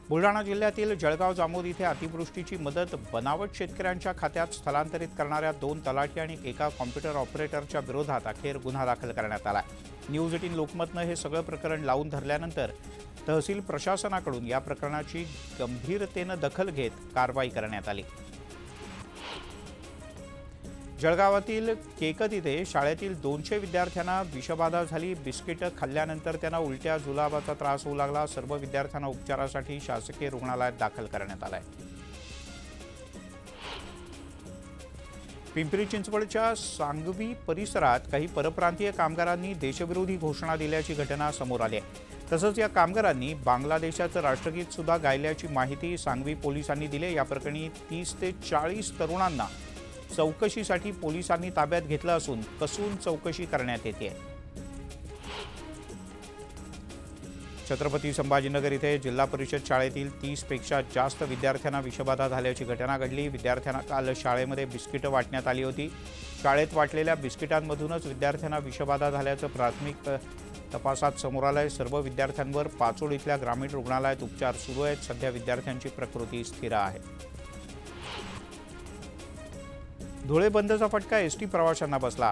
बुलढाणा जिल्ह्यातील जळगाव जामोद इथे अतिवृष्टीची मदत बनावट शेतकऱ्यांच्या खात्यात स्थलांतरित करणाऱ्या 2 तलाठी आणि एका कॉम्प्युटर ऑपरेटरच्या विरोधात अखेर गुन्हा दाखल करण्यात आला। न्यूज 18 लोकमतनं हे सगळं प्रकरण लावून धरल्यानंतर तहसील प्रशासनाकडून या प्रकरणाची गंभीरतेने दखल घेत कारवाई करण्यात आली। जळगावातील केकत इथे शाळेतील 200 विद्यार्थ्यांना विषबाधा झाली। बिस्किट खाल्ल्यानंतर त्यांना उलट्या जुलाबाचा त्रास होऊ लागला। सर्व विद्यार्थ्यांना उपचारासाठी शासकीय रुग्णालयात दाखल करण्यात आले। पिंपरी चिंचवडच्या सांगवी परिसरात काही परप्रांतीय कामगारांनी देशविरोधी घोषणा दिल्याची घटना समोर आली आहे। तसंच या कामगारांनी बांगलादेशाचं राष्ट्रगीत सुद्धा गायल्याची माहिती सांगवी पोलिसांनी दिली। या प्रकरणी 30 ते 40 तरुणांना चौकशीसाठी पोलिसांनी ताब्यात घेतलं असून कसून चौकशी करण्यात येते। छत्रपती संभाजीनगर इथे जिल्हा परिषद शाळेतील 30 पेक्षा जास्त विद्यार्थ्यांना विषबाधा झाल्याची घटना घडली। विद्यार्थ्यांना काल शाळेमध्ये बिस्किट वाटण्यात आली होती। शाळेत वाटलेल्या बिस्किटांमधूनच विद्यार्थ्यांना विषबाधा झाल्याचं प्राथमिक तपासात समोर आलंय। सर्व विद्यार्थ्यांवर पाचोड इथल्या ग्रामीण रुग्णालयात उपचार सुरू आहेत। सध्या विद्यार्थ्यांची प्रकृती स्थिर आहे। धुळे बंदचा फटका एसटी प्रवाशांना बसला।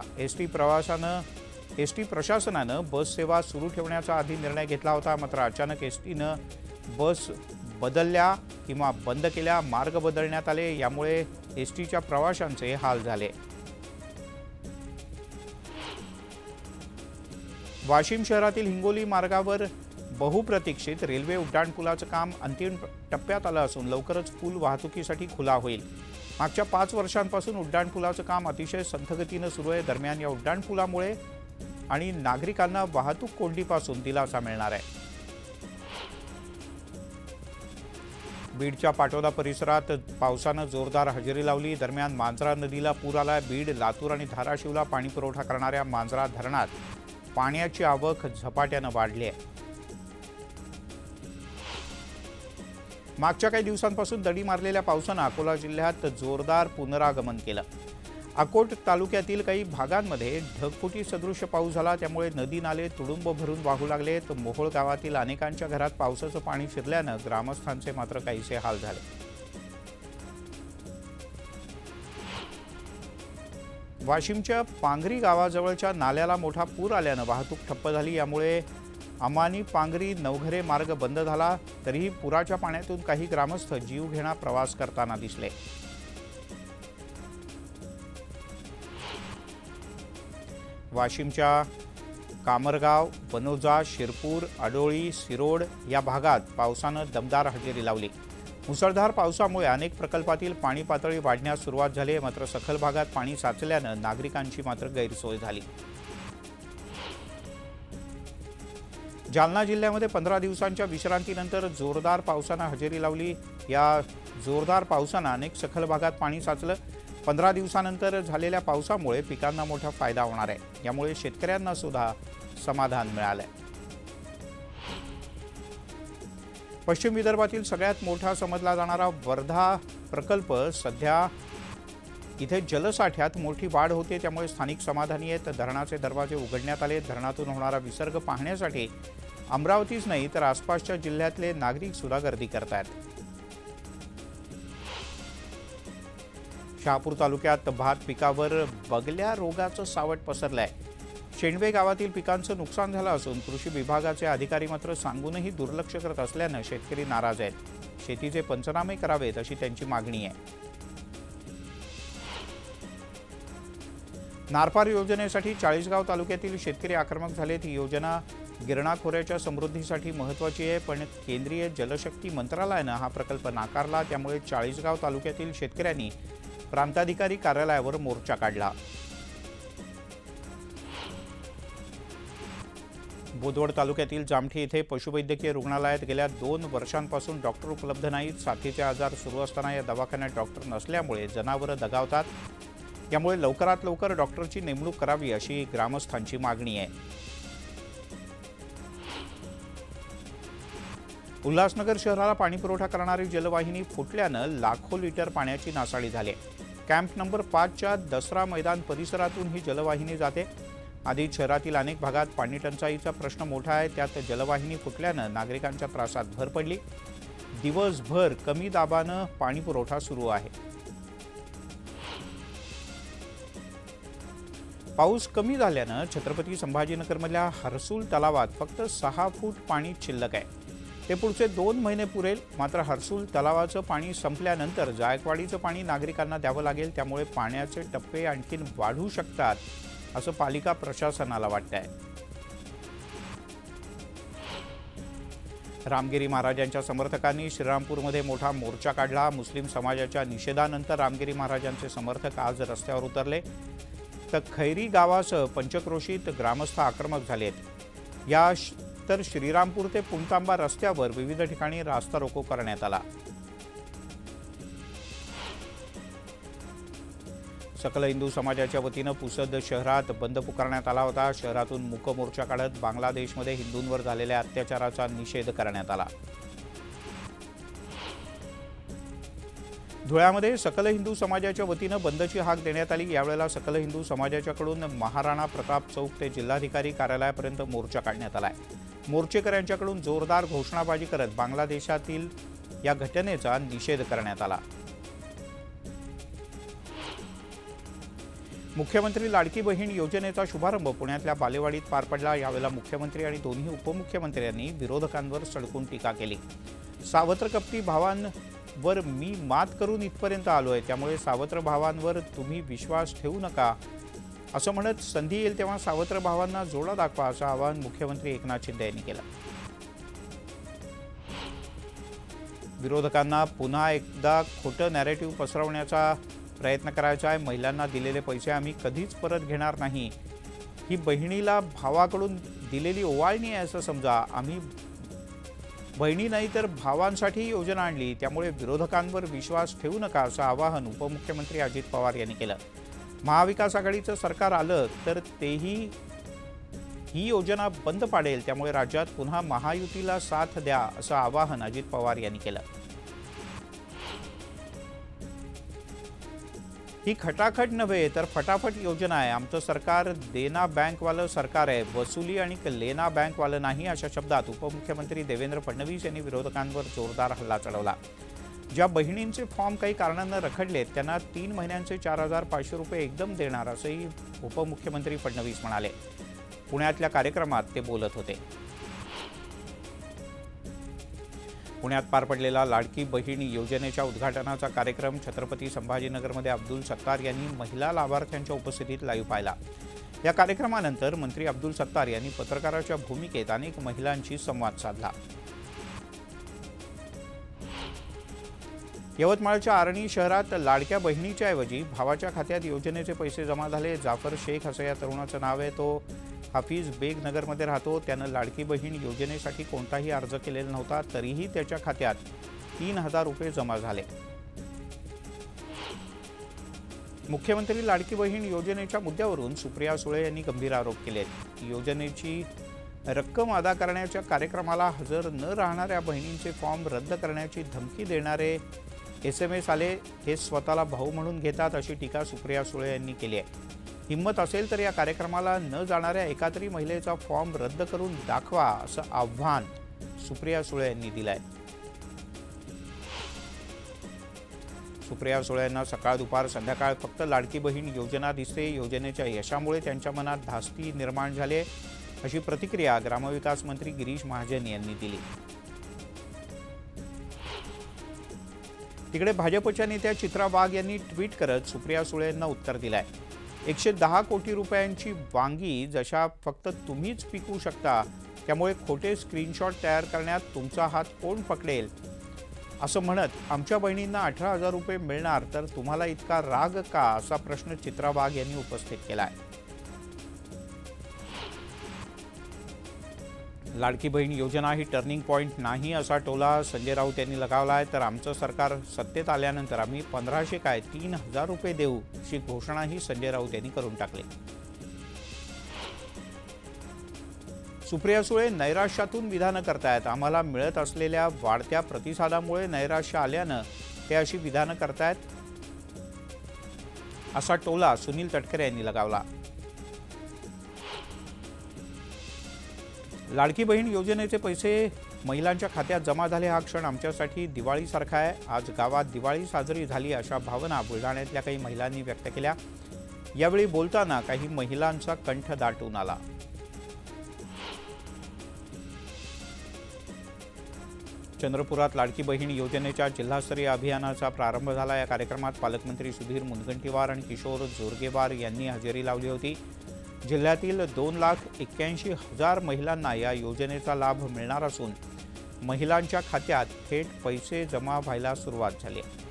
एसटी प्रशासनानं बस सेवा सुरू ठेवण्याचा आधी निर्णय घेतला होता, मात्र अचानक एसटीनं बस बदलल्या किंवा बंद केल्या, मार्ग बदलण्यात आले। यामुळे एसटीच्या प्रवाशांचे हाल झाले। वाशिम शहरातील हिंगोली मार्गावर बहुप्रतीक्षित रेल्वे उड्डाणपुलाचं काम अंतिम टप्प्यात आलं असून लवकरच पूल वाहतुकीसाठी खुला होईल। मागच्या 5 वर्षांपासून उड्डाणपुलाचं काम अतिशय संथगतीनं सुरू आहे। दरम्यान या उड्डाणपुलामुळे आणि नागरिकांना वाहतूक कोंडीपासून दिलासा मिळणार आहे। बीडच्या पाटोदा परिसरात पावसानं जोरदार हजेरी लावली। दरम्यान मांजरा नदीला पूर आलाय। बीड, लातूर आणि धाराशिवला पाणी पुरवठा करणाऱ्या मांजरा धरणात पाण्याची आवक झपाट्यानं वाढली आहे। मागच्या काही दिवसांपासून दडी मारलेल्या पावसानं अकोला जिल्ह्यात जोरदार पुनरागमन केलं। अकोट तालुक्यातील काही भागांमध्ये ढगफुटी सदृश पाऊस झाला, त्यामुळे नदी नाले तुडुंब भरून वाहू लागले। तर मोहोळ गावातील अनेकांच्या घरात पावसाचं पाणी शिरल्यानं ग्रामस्थांचे मात्र काहीसे हाल झाले। वाशिमच्या पांगरी गावाजवळच्या नाल्याला मोठा पूर आल्यानं वाहतूक ठप्प झाली। यामुळे अमानी पांगरी नवघरे मार्ग बंद झाला। तरीही पुराच्या पाण्यातून काही ग्रामस्थ जीवघेणा प्रवास करताना दिसले। वाशिमच्या कामरगाव, वनोजा, शिरपूर, अडोळी, सिरोड या भागात पावसानं दमदार हजेरी लावली। मुसळधार पावसामुळे अनेक प्रकल्पातील पाणी पातळी वाढण्यास सुरुवात झाली, मात्र सखल भागात पाणी साचल्यानं नागरिकांची मात्र गैरसोय झाली। जालना जिल्ह्यामध्ये 15 दिवसांच्या विश्रांतीनंतर जोरदार पावसानं हजेरी लावली। या जोरदार पावसानं अनेक सखल भागात पाणी साचलं। 15 दिवसांनंतर झालेल्या पावसामुळे पिकांना मोठा फायदा होणार आहे। यामुळे शेतकऱ्यांना सुद्धा समाधान मिळालंय। पश्चिम विदर्भातील सगळ्यात मोठा समजला जाणारा वर्धा प्रकल्प सध्या इथे जलसाठ्यात मोठी वाढ होते, त्यामुळे स्थानिक समाधानी आहेत। धरणाचे दरवाजे उघडण्यात आले। धरणातून होणारा विसर्ग पाहण्यासाठी अमरावतीच नाही तर आसपासच्या जिल्ह्यातले नागरिक सुद्धा गर्दी करतात। शहापूर तालुक्यात भात पिकावर बगल्या रोगाचं सावट पसरलंय। शेंडवे गावातील पिकांचं नुकसान झालं असून कृषी विभागाचे अधिकारी मात्र सांगूनही दुर्लक्ष करत असल्यानं शेतकरी नाराज आहेत। शेतीचे पंचनामे करावेत अशी त्यांची मागणी आहे। नारपार योजनेसाठी चाळीसगाव तालुक्यातील शेतकरी आक्रमक झालेत। ही योजना गिरणा खोऱ्याच्या समृद्धीसाठी महत्त्वाची आहे, पण केंद्रीय जलशक्ती मंत्रालयानं हा प्रकल्प नाकारला। त्यामुळे चाळीसगाव तालुक्यातील शेतकऱ्यांनी प्रांताधिकारी कार्यालयावर मोर्चा काढला। बोदवड तालुक्यातील जामठी येथे पशुवैद्यकीय रुग्णालयात गेल्या 2 वर्षांपासून डॉक्टर उपलब्ध नाहीत। साथीचे आजार सुरू असताना या दवाखान्यात डॉक्टर नसल्यामुळे जनावरं दगावतात। यामुळे लवकरात लवकर डॉक्टरची नेमणूक करावी अशी ग्रामस्थांची मागणी आहे। उल्हासनगर शहराला पाणी पुरवठा करणारी जलवाहिनी फुटल्यानं लाखो लिटर पाण्याची नासाडी झाली। कॅम्प नंबर 5च्या दसरा मैदान परिसरातून ही जलवाहिनी जाते। आधी शहरातील अनेक भागात पाणी टंचाईचा प्रश्न मोठा आहे, त्यात जलवाहिनी फुटल्यानं नागरिकांच्या त्रासात भर पडली। दिवसभर कमी दाबानं पाणी पुरवठा सुरू आहे। पाऊस कमी झाल्यानं छत्रपती संभाजीनगरमधल्या हर्सुल तलावात फक्त 6 फूट पाणी शिल्लक आहे। ते पुढचे 2 महिने पुरेल। मात्र हर्सुल तलावाचं पाणी संपल्यानंतर जायकवाडीचं पाणी नागरिकांना द्यावं लागेल, त्यामुळे पाण्याचे टप्पे आणखीन वाढू शकतात असं पालिका प्रशासनाला वाटतंय। रामगिरी महाराजांच्या समर्थकांनी श्रीरामपूरमध्ये मोठा मोर्चा काढला। मुस्लिम समाजाच्या निषेधानंतर रामगिरी महाराजांचे समर्थक आज रस्त्यावर उतरले, तर खैरी गावासह पंचक्रोशीत ग्रामस्थ आक्रमक झालेत। तर श्रीरामपूर ते पुणतांबा रस्त्यावर विविध ठिकाणी रास्ता रोको करण्यात आला। सकल हिंदू समाजाच्या वतीनं पुसद शहरात बंद पुकारण्यात आला होता। शहरातून मूक मोर्चा काढत बांगलादेशमध्ये हिंदूंवर झालेल्या अत्याचाराचा निषेध करण्यात आला। धुळ्यामध्ये सकल हिंदू समाजाच्या वतीनं बंदची हाक देण्यात आली। यावेळेला सकल हिंदू समाजाच्याकडून महाराणा प्रताप चौक ते जिल्हाधिकारी कार्यालयापर्यंत मोर्चा काढण्यात आलाय। मोर्चेकऱ्यांच्याकडून जोरदार घोषणाबाजी करत बांगलादेशातील या घटनेचा निषेध करण्यात आला। मुख्यमंत्री लाडकी बहीण योजनेचा शुभारंभ पुण्यातल्या बालेवाडीत पार पडला। यावेळेला मुख्यमंत्री आणि दोन्ही उपमुख्यमंत्र्यांनी विरोधकांवर सडकून टीका केली। सावत्र कपटी भावांवर मी मात करून इथपर्यंत आलोय, त्यामुळे सावत्र भावांवर तुम्ही विश्वास ठेवू नका असं म्हणत संधी येईल तेव्हा सावत्र भावांना जोडा दाखवा असं आवाहन मुख्यमंत्री एकनाथ शिंदे यांनी केलं। विरोधकांना पुन्हा एकदा खोटं नॅरेटिव्ह पसरवण्याचा प्रयत्न करायचा आहे। महिलांना दिलेले पैसे आम्ही कधीच परत घेणार नाही, ही बहिणीला भावाकडून दिलेली ओवाळणी आहे असं समजा। आम्ही बहिणी नाही तर भावांसाठी योजना आणली, त्यामुळे विरोधकांवर विश्वास ठेवू नका असं आवाहन उपमुख्यमंत्री अजित पवार यांनी केलं। महाविकास आघाडीचं सरकार आलं तर तेही ही योजना बंद पाडेल, त्यामुळे राज्यात पुन्हा महायुतीला साथ द्या असं आवाहन अजित पवार यांनी केलं। ही खटाखट नव्हे तर फटाफट योजना आहे। आमचं सरकार देना बँकवालं सरकार आहे, वसुली आणि लेना बँकवालं नाही अशा शब्दात उपमुख्यमंत्री देवेंद्र फडणवीस यांनी विरोधकांवर जोरदार हल्ला चढवला। ज्या बहिणींचे फॉर्म काही कारणांना रखडलेत त्यांना 3 महिन्यांचे 4,500 रुपये एकदम देणार असंही उपमुख्यमंत्री फडणवीस म्हणाले। पुण्यातल्या कार्यक्रमात ते बोलत होते। पुण्यात पार पडलेला लाडकी बहीण योजनेच्या उद्घाटनाचा कार्यक्रम छत्रपती संभाजीनगरमध्ये अब्दुल सत्तार यांनी महिला लाभार्थ्यांच्या उपस्थितीत लाईव्ह पाहिला। या कार्यक्रमानंतर मंत्री अब्दुल सत्तार यांनी पत्रकाराच्या भूमिकेत अनेक महिलांशी संवाद साधला। यवतमाळच्या आर्णी शहरात लाडक्या बहिणीच्या ऐवजी भावाच्या खात्यात योजनेचे पैसे जमा झाले। जाफर शेख असं या तरुणाचं नाव आहे। तो हाफिज बेग नगरमध्ये राहतो। त्यानं लाडकी बहीण योजनेसाठी कोणताही अर्ज केलेला नव्हता, तरीही त्याच्या खात्यात 3,000 रुपये जमा झाले। मुख्यमंत्री लाडकी बहीण योजनेच्या मुद्द्यावरून सुप्रिया सुळे यांनी गंभीर आरोप केलेत। योजनेची रक्कम अदा करण्याच्या कार्यक्रमाला हजर न राहणाऱ्या बहिणींचे फॉर्म रद्द करण्याची धमकी देणारे SMS आले, हे स्वतःला भाऊ म्हणून घेतात अशी टीका सुप्रिया सुळे यांनी केली आहे। हिम्मत असेल तर या कार्यक्रमाला न जाणाऱ्या एका तरी महिलेचा फॉर्म रद्द करून दाखवा असं आव्हान सुप्रिया सुळे यांनी दिलंय। सुप्रिया सुळे यांना सकाळ दुपार संध्याकाळ फक्त लाडकी बहीण योजना दिसते। योजनेच्या यशामुळे त्यांच्या मनात धास्ती निर्माण झाली अशी प्रतिक्रिया ग्रामविकास मंत्री गिरीश महाजन यांनी दिली। तिकडे भाजपच्या नेत्या चित्रा वाघ यांनी ट्विट करत सुप्रिया सुळे यांना उत्तर दिलंय। 110 कोटी रुपयांची वांगी जशा फक्त तुम्हीच पिकवू शकता, त्यामुळे खोटे स्क्रीनशॉट तयार करण्यात तुमचा हात कोण पकडेल असं म्हणत आमच्या बहिणींना 18,000 रुपये मिळणार तर तुम्हाला इतका राग का असा प्रश्न चित्रा वाघ यांनी उपस्थित केलाय। लाडकी बहीण योजना ही टर्निंग पॉइंट नाही असा टोला संजय राऊत यांनी लगावलाय। तर आमचं सरकार सत्तेत आल्यानंतर आम्ही 1,500 काय 3,000 रुपये देऊ अशी घोषणाही संजय राऊत यांनी करून टाकली। सुप्रिया सुळे नैराश्यातून विधानं करतायत। आम्हाला मिळत असलेल्या वाढत्या प्रतिसादामुळे नैराश्य आल्यानं ते अशी विधानं करतायत असा टोला सुनील तटकरे यांनी लगावला। लाडकी बहीण योजनेचे पैसे महिलांच्या खात्यात जमा झाले हा क्षण आमच्यासाठी दिवाळीसारखा आहे। आज गावात दिवाळी साजरी झाली अशा भावना बुलढाण्यातल्या काही महिलांनी व्यक्त केल्या। यावेळी बोलताना काही महिलांचा कंठ दाटून आला। चंद्रपुरात लाडकी बहीण योजनेच्या जिल्हास्तरीय अभियानाचा प्रारंभ झाला। या कार्यक्रमात पालकमंत्री सुधीर मुनगंटीवार आणि किशोर जोरगेवार यांनी हजेरी लावली होती। जिल्ह्यातील 2,81,000 महिलांना या योजनेचा लाभ मिळणार असून महिलांच्या खात्यात थेट पैसे जमा व्हायला सुरुवात झाली आहे।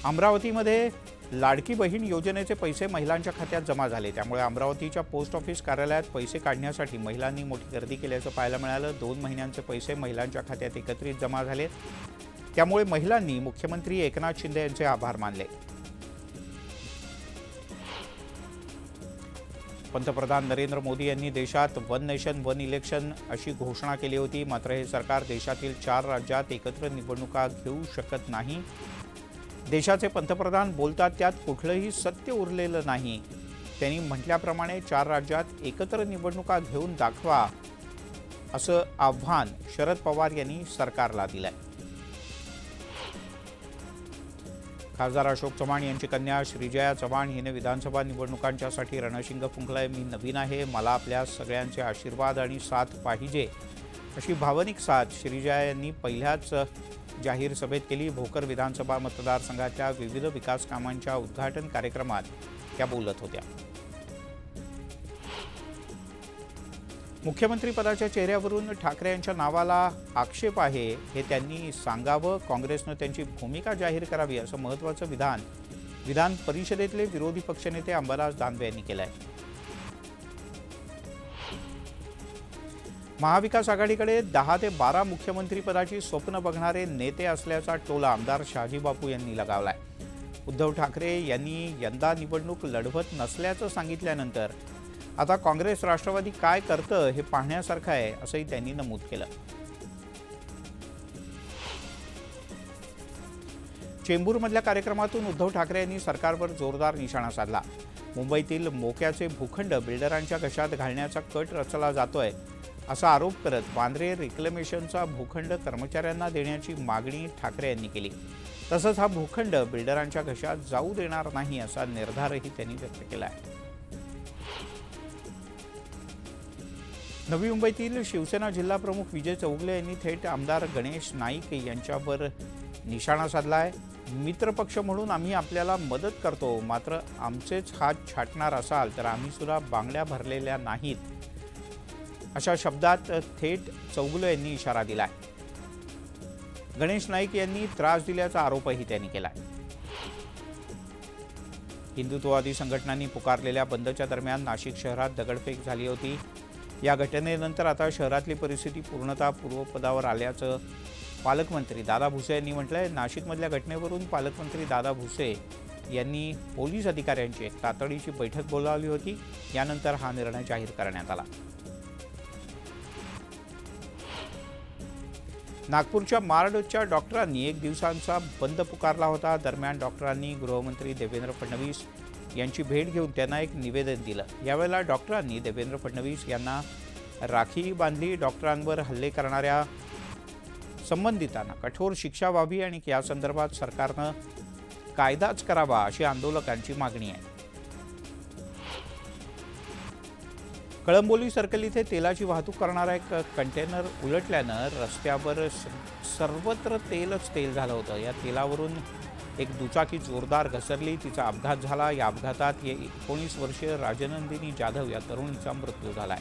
अमरावतीमध्ये लाडकी बहीण योजनेचे पैसे महिलांच्या खात्यात जमा झाले। त्यामुळे अमरावतीच्या पोस्ट ऑफिस कार्यालयात पैसे काढण्यासाठी महिलांनी मोठी गर्दी केल्याचं पाहायला मिळालं। 2 महिन्यांचे पैसे महिलांच्या खात्यात एकत्रित जमा झाले। त्यामुळे महिलांनी मुख्यमंत्री एकनाथ शिंदे यांचे आभार मानले। पंतप्रधान नरेंद्र मोदी यांनी देशात वन नेशन वन इलेक्शन अशी घोषणा केली होती। मात्र हे सरकार देशातील 4 राज्यात एकत्र निवडणुका घेऊ शकत नाही। देशाचे पंतप्रधान बोलतात त्यात कुठलंही सत्य उरलेलं नाही। त्यांनी म्हटल्याप्रमाणे 4 राज्यात एकत्र निवडणुका घेऊन दाखवा असं आव्हान शरद पवार यांनी सरकारला दिलंय। खासदार अशोक चव्हाण यांची कन्या श्रीजया चव्हाण हिने विधानसभा निवडणुकांच्यासाठी रणशिंग फुंकलंय। मी नवीन आहे, मला आपल्या सगळ्यांचे आशीर्वाद आणि साथ पाहिजे अशी भावनिक साथ श्रीजया यांनी पहिल्याच जाहीर सभेत केली। भोकर विधानसभा मतदारसंघाच्या विविध विकास कामांच्या उद्घाटन कार्यक्रमात त्या बोलत होत्या। मुख्यमंत्री पदाच्या चेहऱ्यावरून ठाकरे यांच्या नावाला आक्षेप आहे हे त्यांनी सांगावं। काँग्रेसनं त्यांची भूमिका जाहीर करावी असं महत्त्वाचं विधान परिषदेतले विरोधी पक्षनेते अंबादास दानवे यांनी केलं आहे। महाविकास आघाडीकडे 10 ते 12 मुख्यमंत्री पदाची स्वप्न बघणारे नेते असल्याचा टोला आमदार शहाजी बापू यांनी लगावलाय। उद्धव ठाकरे यांनी यंदा निवडणूक लढवत नसल्याचं सांगितल्यानंतर आता काँग्रेस राष्ट्रवादी काय करतं हे पाहण्यासारखं आहे असंही त्यांनी नमूद केलं। चेंबूरमधल्या कार्यक्रमातून उद्धव ठाकरे यांनी सरकारवर जोरदार निशाणा साधला। मुंबईतील मोक्याचे भूखंड बिल्डरांच्या घशात घालण्याचा कट रचला जातोय असा आरोप करत वांद्रे रिक्लेमेशनचा भूखंड कर्मचाऱ्यांना देण्याची मागणी ठाकरे यांनी केली। तसंच हा भूखंड बिल्डरांच्या घशात जाऊ देणार नाही असा निर्धारही त्यांनी व्यक्त केला आहे। नवी मुंबईतील शिवसेना जिल्हा प्रमुख विजय चौगले यांनी थेट आमदार गणेश नाईक यांच्यावर निशाणा साधलाय। मित्रपक्ष म्हणून आम्ही आपल्याला मदत करतो, मात्र आमचेच हात छाटणार असाल तर आम्ही सुद्धा बांगड्या भरलेल्या नाहीत अशा शब्दात थेट चौगले यांनी इशारा दिलाय। गणेश नाईक यांनी त्रास दिल्याचा आरोपही त्यांनी केलाय। हिंदुत्ववादी संघटनांनी पुकारलेल्या बंदच्या दरम्यान नाशिक शहरात दगडफेक झाली होती। या घटनेनंतर आता शहरातली परिस्थिती पूर्णतः पूर्वपदावर आल्याचं पालकमंत्री दादा भुसे यांनी म्हटलंय। नाशिकमधल्या घटनेवरून पालकमंत्री दादा भुसे यांनी पोलीस अधिकाऱ्यांची एक तातडीची बैठक बोलावली होती। यानंतर हा निर्णय जाहीर करण्यात आला। नागपूरच्या मार्डच्या डॉक्टरांनी 1 दिवसांचा बंद पुकारला होता। दरम्यान डॉक्टरांनी गृहमंत्री देवेंद्र फडणवीस यांची भेट घेऊन त्यांना एक निवेदन दिलं। यावेळेला डॉक्टरांनी देवेंद्र फडणवीस यांना राखी बांधली। डॉक्टरांवर हल्ले करणाऱ्या संबंधितांना कठोर शिक्षा व्हावी आणि या संदर्भात सरकारनं कायदाच करावा अशी आंदोलकांची मागणी आहे। कळंबोली सर्कल इथे तेलाची वाहतूक करणारा एक कंटेनर उलटल्यानं रस्त्यावर सर्वत्र तेलच तेल झालं होतं। या तेलावरून एक दुचाकी जोरदार घसरली, तिचा अपघात झाला। या अपघातात 19 वर्षीय राजनंदिनी जाधव या तरुणीचा मृत्यू झालाय।